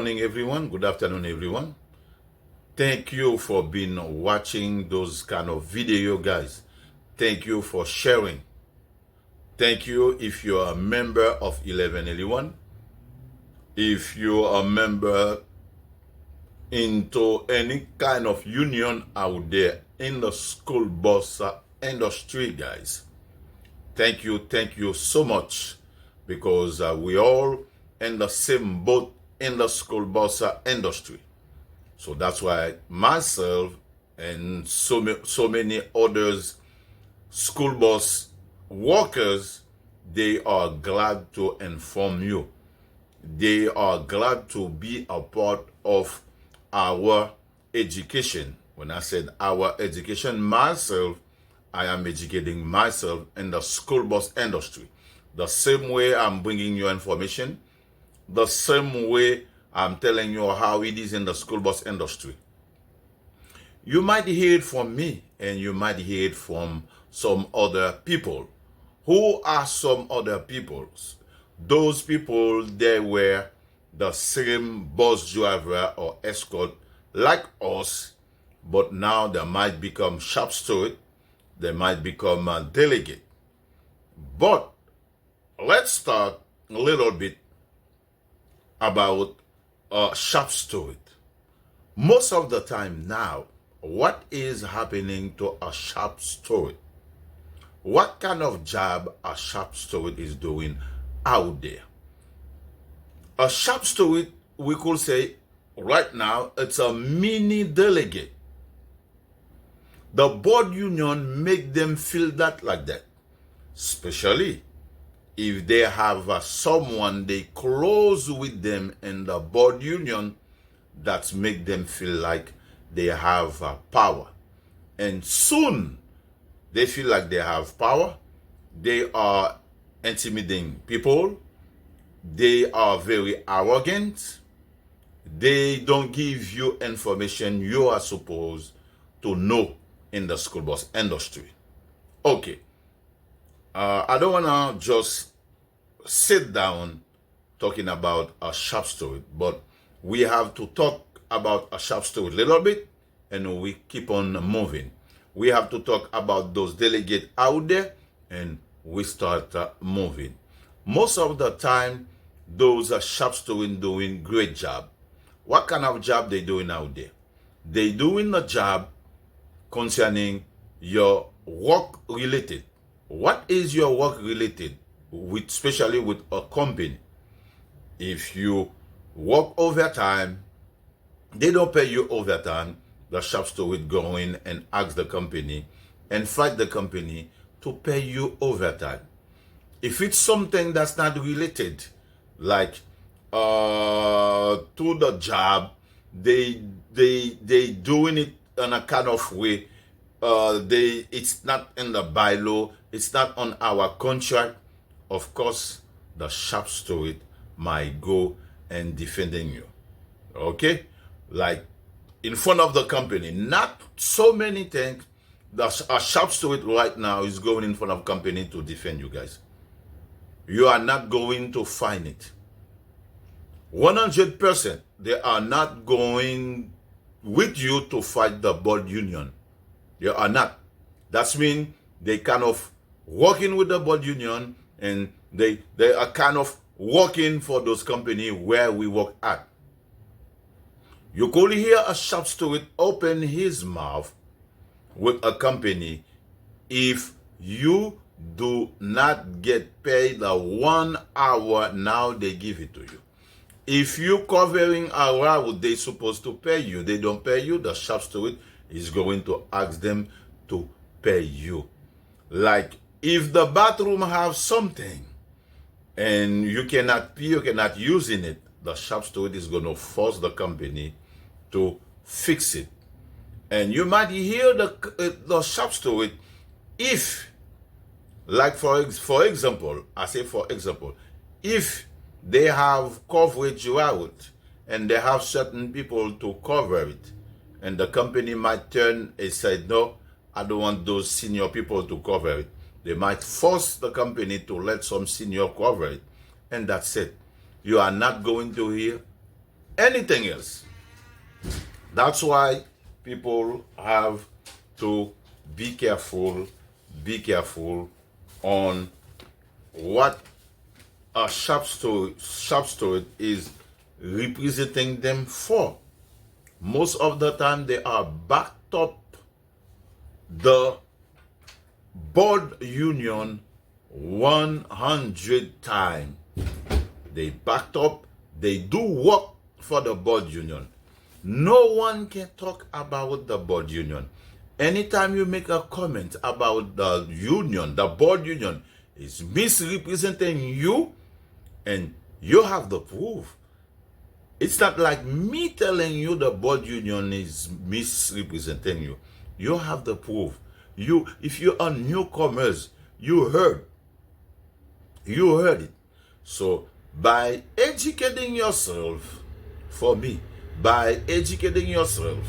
morning, everyone. Good afternoon, everyone. Thank you for being watching those kind of video, guys. Thank you for sharing. Thank you if you're a member of 1181. If you're a member into any kind of union out there in the school bus industry, guys. Thank you so much, because we all in the same boat in the school bus industry. So that's why myself and so many others school bus workers, they are glad to inform you. They are glad to be a part of our education. When I said our education, myself, I am educating myself in the school bus industry. The same way I'm bringing you information, the same way I'm telling you how it is in the school bus industry. You might hear it from me, and you might hear it from some other people. Who are some other people? Those people, they were the same bus driver or escort like us, but now they might become shop steward, they might become a delegate. But let's start a little bit about shop steward. Most of the time now, what is happening to a shop steward? What kind of job a shop steward is doing out there? A shop steward, we could say right now, it's a mini delegate. The board union make them feel that like that, especially if they have someone they close with them in the board union that make them feel like they have power. And soon they feel like they have power. They are intimidating people. They are very arrogant. They don't give you information you are supposed to know in the school bus industry. Okay. I don't want to just sit down talking about a shop steward, but we have to talk about a shop steward a little bit, and we keep on moving. We have to talk about those delegates out there, and we start moving. Most of the time, those shop stewards doing great job. What kind of job they doing out there? They doing a job concerning your work related. What is your work related with, especially with a company? If you work overtime, they don't pay you overtime. The shop steward go in and ask the company and fight the company to pay you overtime. If it's something that's not related, like to the job, they doing it in a kind of way. It's not in the bylaw, it's not on our contract. Of course, the shop steward might go and defending you. Okay? Like in front of the company. Not so many things. A shop steward right now is going in front of company to defend you guys. You are not going to find it. 100%, they are not going with you to fight the board union. They are not. That's mean they kind of working with the board union, and they are kind of working for those companies where we work at. You could hear a shop steward open his mouth with a company if you do not get paid the 1 hour now they give it to you. If you covering a route they supposed to pay you, they don't pay you, the shop steward is going to ask them to pay you. Like if the bathroom have something and you cannot pay, you cannot use in it, the shop steward is going to force the company to fix it. And you might hear the shop steward, if, like for example, I say for example, if they have coverage route and they have certain people to cover it, and the company might turn and say, no, I don't want those senior people to cover it. They might force the company to let some senior cover it, and that's it. You are not going to hear anything else. That's why people have to be careful on what a shop store is representing them for. Most of the time they are backed up the board union 100 times. They backed up, they do work for the board union. No one can talk about the board union. Anytime you make a comment about the union, the board union is misrepresenting you, and you have the proof. It's not like me telling you the board union is misrepresenting you. You have the proof. If you are newcomers, you heard it. So by educating yourself, for me, by educating yourself,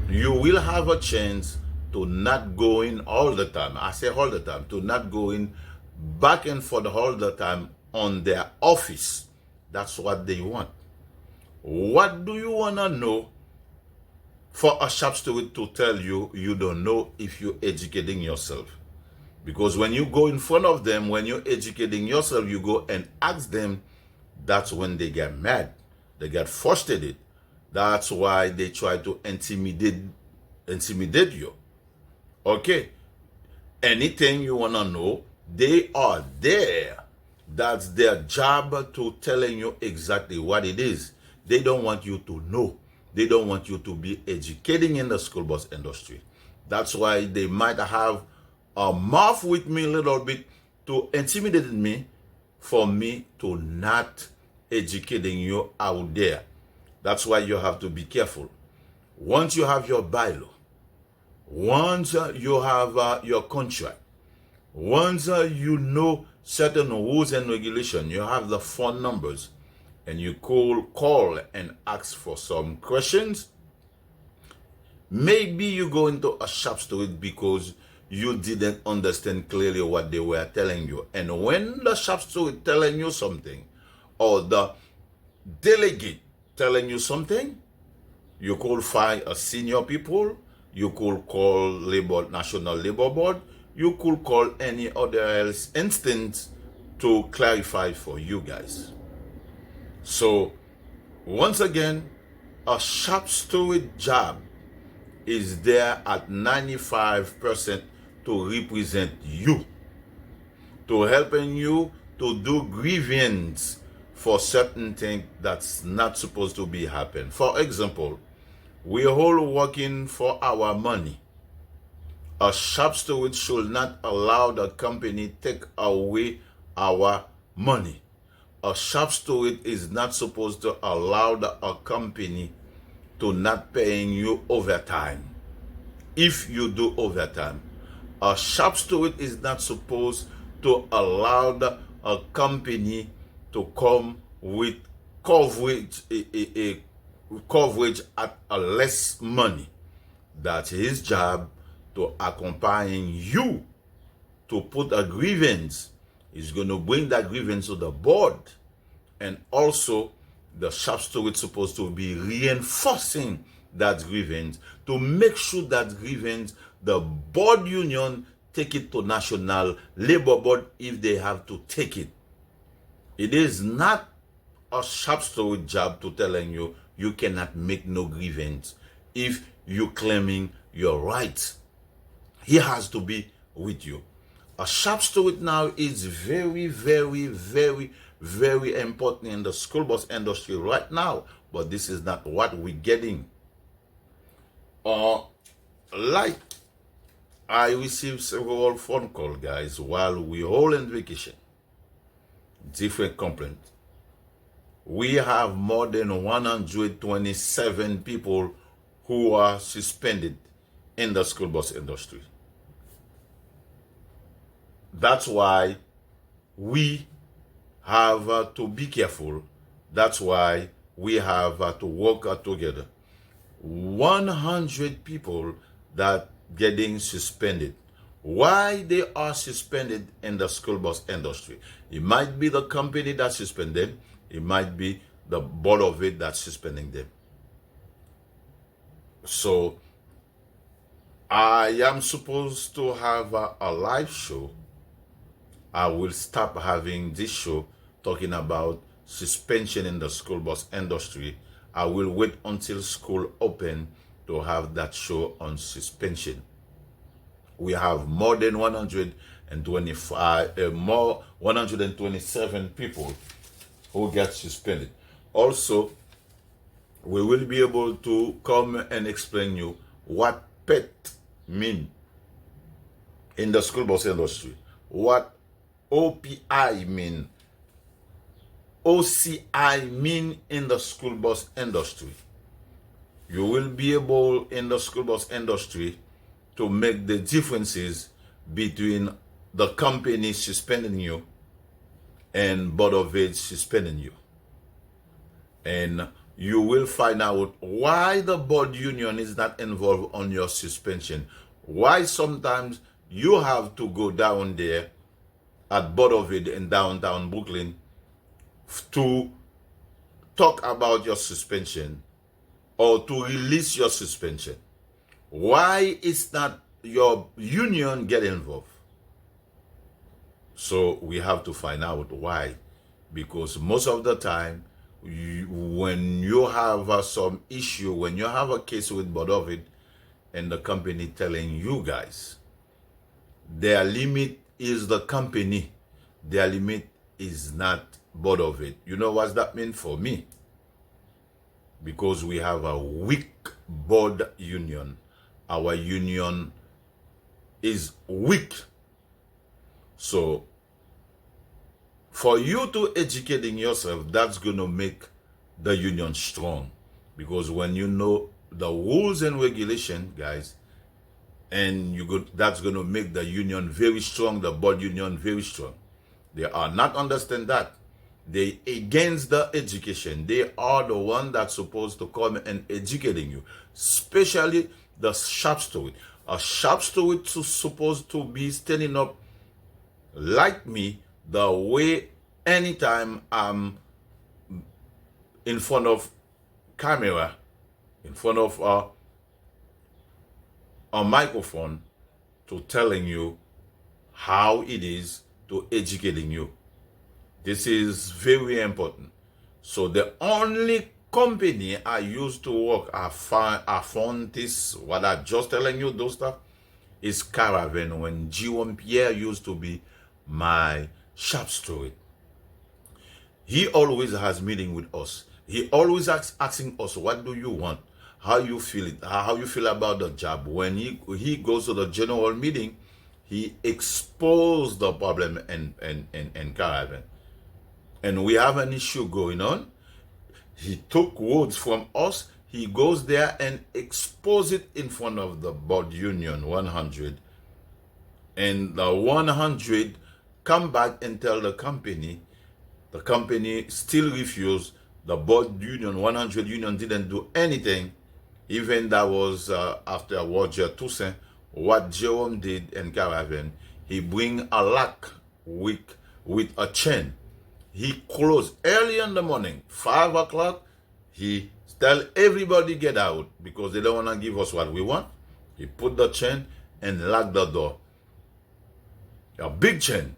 you will have a chance to not go in all the time. I say all the time, to not go in back and forth all the time on their office. That's what they want. What do you want to know for a shop steward to tell you you don't know if you're educating yourself? Because when you go in front of them, when you're educating yourself, you go and ask them, that's when they get mad. They get frustrated. That's why they try to intimidate you. Okay? Anything you want to know, they are there. That's their job, to telling you exactly what it is. They don't want you to know. They don't want you to be educating in the school bus industry. That's why they might have a mouth with me a little bit to intimidate me, for me to not educating you out there. That's why you have to be careful. Once you have your bylaw, once you have your contract, once you know certain rules and regulations, you have the phone numbers, and you call and ask for some questions. Maybe you go into a shop steward because you didn't understand clearly what they were telling you. And when the shop steward telling you something, or the delegate telling you something, you could find a senior people, you could call National Labor Board, you could call any other else instance to clarify for you guys. So, once again, a shop steward job is there at 95% to represent you, to helping you to do grievance for certain things that's not supposed to be happen. For example, we're all working for our money. A shop steward should not allow the company take away our money. A shop steward is not supposed to allow a company to not paying you overtime. If you do overtime, a shop steward is not supposed to allow a company to come with coverage, a coverage at a less money. That's his job, to accompany you to put a grievance. He's going to bring that grievance to the board. And also, the shop steward is supposed to be reinforcing that grievance, to make sure that grievance, the board union take it to National Labor Board if they have to take it. It is not a shop steward job to telling you you cannot make no grievance if you claiming your rights. He has to be with you. A shop steward now is very, very, very, very important in the school bus industry right now. But this is not what we're getting. Like, I received several phone calls, guys, while we all in vacation. Different complaints. We have more than 127 people who are suspended in the school bus industry. That's why we have to be careful. That's why we have to work together. 100 people that getting suspended. Why they are suspended in the school bus industry? It might be the company that suspended. It might be the board of it that's suspending them. So I am supposed to have a live show. I will stop having this show talking about suspension in the school bus industry. I will wait until school open to have that show on suspension. We have more than 127 people who get suspended. Also, we will be able to come and explain you what PET mean in the school bus industry, what OPI mean, OCI mean in the school bus industry. You will be able in the school bus industry to make the differences between the company suspending you and Board of Ed suspending you. And you will find out why the board union is not involved on your suspension. Why sometimes you have to go down there at Board of Ed in downtown Brooklyn to talk about your suspension or to release your suspension. Why is not your union get involved? So we have to find out why. Because most of the time, when you have some issue, when you have a case with Board of Ed and the company telling you guys, their limit is the company, their limit is not Board of Ed. You know what that means for me? Because we have a weak board union. Our union is weak. So for you to educating yourself, that's going to make the union strong. Because when you know the rules and regulation, guys, and that's going to make the union very strong, the board union very strong. They are not understand that. They against the education. They are the one that's supposed to come and educating you, especially the sharp steward. A sharp steward is supposed to be standing up like me, the way anytime I'm in front of camera, in front of a microphone, to telling you how it is to educating you. This is very important. So the only company I used to work, I found this, what I just telling you, those stuff, is Caravan, when Jerome Pierre used to be my shop steward. He always has meeting with us. He always asking us, what do you want? How you feel it? How you feel about the job? When he goes to the general meeting, he exposed the problem in Caravan. And we have an issue going on. He took words from us. He goes there and expose it in front of the board union 100. And the 100 come back and tell the company still refused. The board union, 100 union, didn't do anything. Even that was after Roger Toussaint, what Jerome did in Caravan, he bring a lock with a chain. He closed early in the morning, 5 o'clock. He tell everybody get out because they don't want to give us what we want. He put the chain and locked the door. A big chain.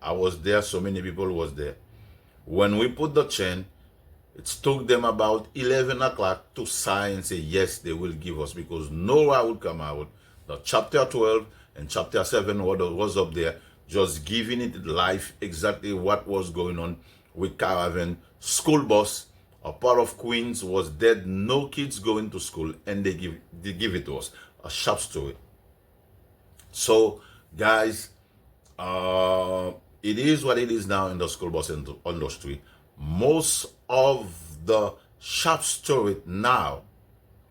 I was there, so many people was there. When we put the chain, it took them about 11 o'clock to sign and say, yes, they will give us, because Noah would come out. The chapter 12 and chapter 7 was up there, just giving it life, exactly what was going on with Caravan. School bus, a part of Queens was dead, no kids going to school, and they give it to us. A sharp story. So, guys, it is what it is now in the school bus industry. Most of the sharp story now,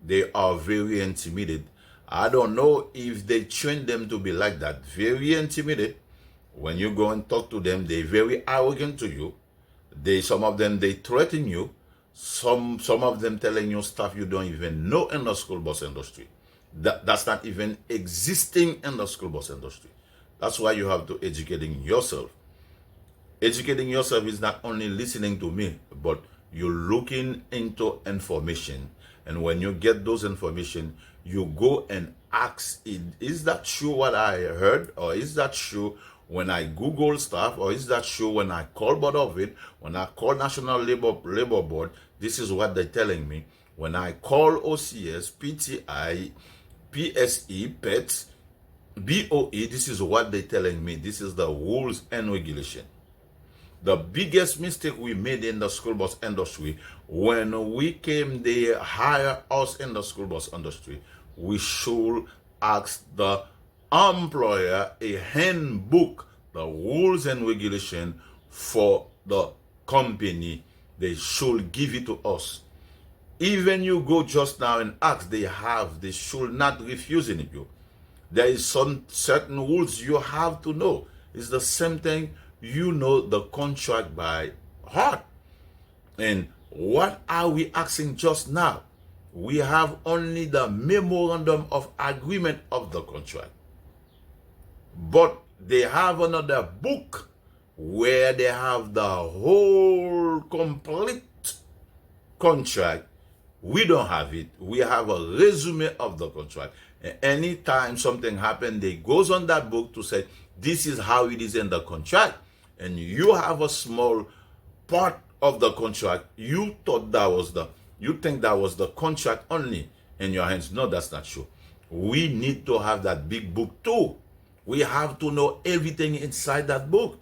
they are very intimidated. I don't know if they train them to be like that. Very intimidated. When you go and talk to them, they're very arrogant to you. Some of them, they threaten you. Some of them telling you stuff you don't even know in the school bus industry. That's not even existing in the school bus industry. That's why you have to educating yourself. Educating yourself is not only listening to me, but you're looking into information. And when you get those information, you go and ask it, is that true what I heard? Or is that true when I Google stuff? Or is that true when I call Board of It? When I call National Labor Board, this is what they're telling me. When I call OCS, PTI, PSE, PETS, BOE, this is what they're telling me. This is the rules and regulation. The biggest mistake we made in the school bus industry, when we came, they hire us in the school bus industry, we should ask the employer a handbook, the rules and regulation for the company. They should give it to us. Even you go just now and ask, they should not refusing it you. There is some certain rules you have to know. It's the same thing, you know the contract by heart. And what are we asking just now? We have only the memorandum of agreement of the contract. But they have another book where they have the whole complete contract. We don't have it. We have a resume of the contract. And anytime something happens, they goes on that book to say, this is how it is in the contract. And you have a small part of the contract. You think that was the contract only in your hands. No, that's not true. We need to have that big book too. We have to know everything inside that book.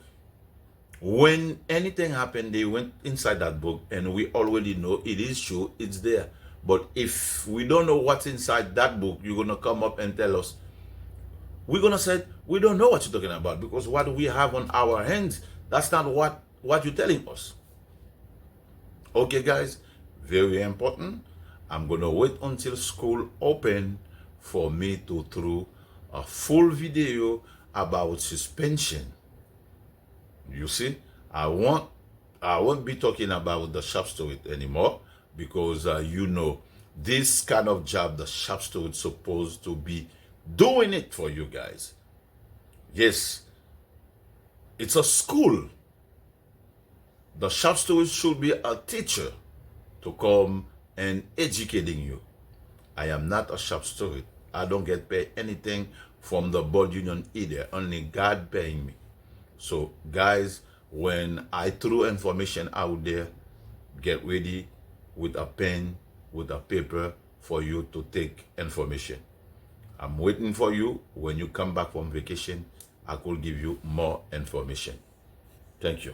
When anything happened, they went inside that book and we already know it is true, it's there. But if we don't know what's inside that book, you're going to come up and tell us. We're going to say, we don't know what you're talking about, because what we have on our hands, that's not what you're telling us. Okay, guys, very important. I'm going to wait until school open for me to throw a full video about suspension. You see, I won't be talking about the shop steward anymore, because you know, this kind of job, the shop steward is supposed to be doing it for you guys. Yes, it's a school. The shop steward should be a teacher to come and educating you. I am not a shop steward. I don't get paid anything from the board union either. Only God paying me. So guys, when I throw information out there, get ready with a pen, with a paper for you to take information. I'm waiting for you. When you come back from vacation, I could give you more information. Thank you.